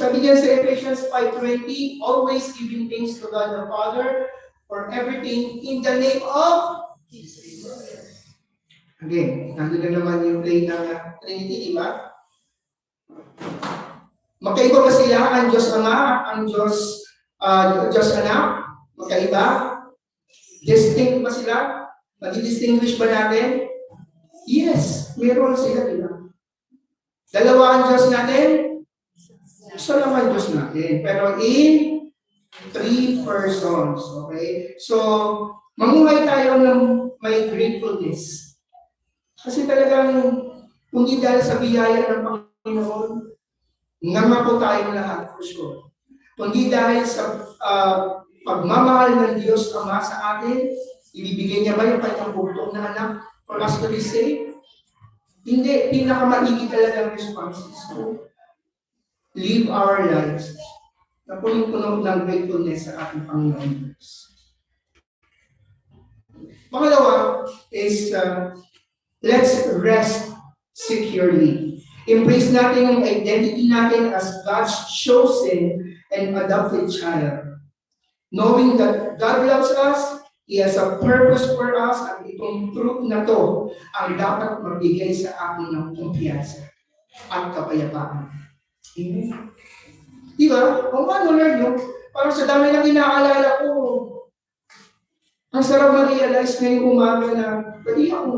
Sabi niya sa Ephesians 5:20, always giving thanks to God the Father for everything in the name of Jesus. Again, nandun na naman yung play ng Trinity, di ba? Magkaiba ba sila? Ang Diyos Ama, ang Diyos Anak? Magkaiba? Distinct ba sila? Madi-distinguish ba natin? Yes, meron sila, di ba? Dalawa ang Diyos natin? Isa naman Diyos natin. Pero in 3 persons. Okay? So, mamuhay tayo ng may gratefulness. Kasi talagang, kung hindi dahil sa biyaya ng Panginoon, nga po tayong lahat, for sure. Kundi dahil sa pagmamahal ng Diyos Ama sa atin, ibibigay niya ba yung kanyang bugtong na anak for us to be saved? Hindi, pinakamaigi talaga ang response is to live our lives na punong-puno ng gratefulness sa ating Panginoon Diyos. Pangalawa is, let's rest securely. Embrace natin yung identity natin as God's chosen and adopted child. Knowing that God loves us, He has a purpose for us, at itong truth na to ang dapat magbigay sa akin ng kumpiyansa at kapayapaan. Amen. Di ba? Kung ano, Lord, no? Parang sa dami na kinaalala ko, ang sarap ma-realize ngayong umaga na pwede ako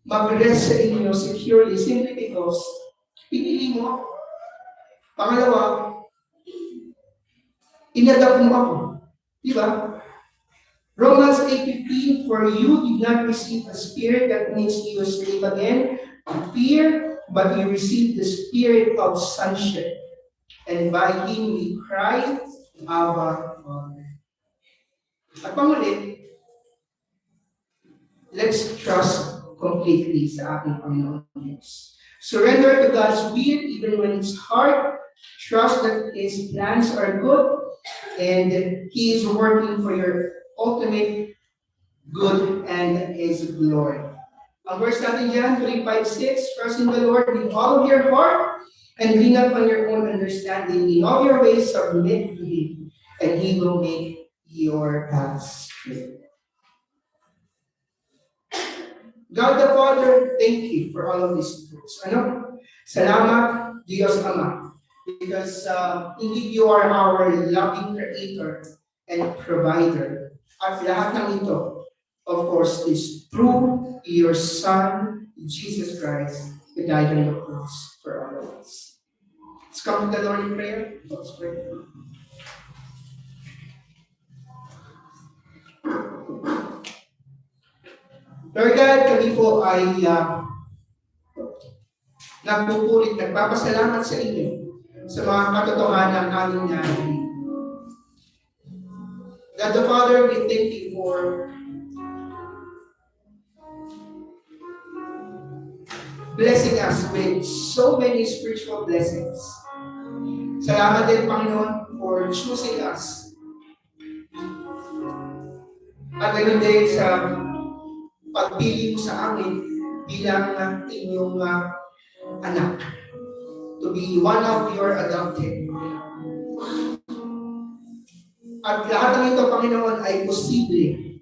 mag-rest sa inyo securely simply because pinili mo ako. Pangalawa, inadapt mo ako. Diba? Romans 8:15, for you did not receive a spirit that makes you a slave again to fear, but you received the spirit of sonship. And by Him we cry, Abba, Father. At pangulit, let's trust completely sa ating Panginoon Diyos. Surrender to God's will even when it's hard. Trust that His plans are good and He is working for your ultimate good and His glory. Ang verse natin dyan, 3:5-6, trust in the Lord with all of your heart and lean not on your own understanding. In all your ways submit to Him and He will make your paths straight. God the Father, thank you for all of these truths. Salamat, Diyos Ama. Because indeed you are our loving creator and provider. At lahat ng ito, of course, is through your Son, Jesus Christ, who died on the cross for all of us. Let's come to the Lord in prayer. Let's pray. Lord God, kami po ay nagpupulit, nagpapasalamat sa inyo sa mga katotohanan ng aming narinig. God the Father, we thank you for blessing us with so many spiritual blessings. Salamat din, Panginoon, for choosing us. At ganoon din sa pagpili mo sa amin bilang inyong anak. To be one of your adopted. At lahat ng ito, Panginoon, ay posible.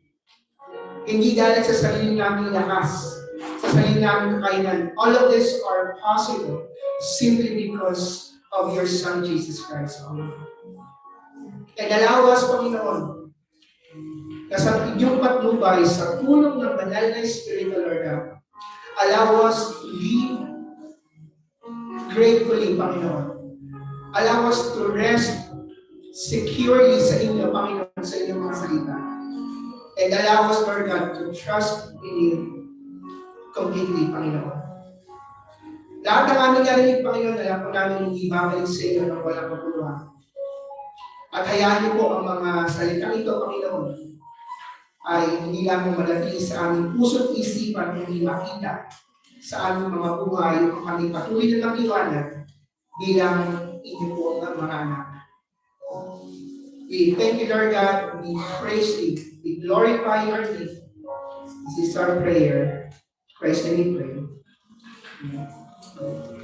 Hindi dahil sa sarili naming lakas, sa sarili naming kakayanan. All of this are possible simply because of your Son, Jesus Christ. And allow us, Panginoon, na sa inyong patnubay, sa tulong ng banal na Espiritu, Lord God, allow us to live gratefully, Panginoon. Allow us to rest securely sa inyo, Panginoon, sa inyong mga salita. And allow us, Lord God, to trust in you completely, Panginoon. Lahat ng aming narinig, Panginoon, alam po namin hindi babalik sa inyo ng walang kapuluhan. At hayaan niyo po ang mga salitang ito, Panginoon, ay hindi lamang manatili sa aming puso't isipan, hindi makita sa aming mga buhay, kung kami patuloy na nakiwanag bilang inyo po ang mga anak. We thank you, Lord God. We praise you. We glorify your name. This is our prayer. Christ, we pray. Amen.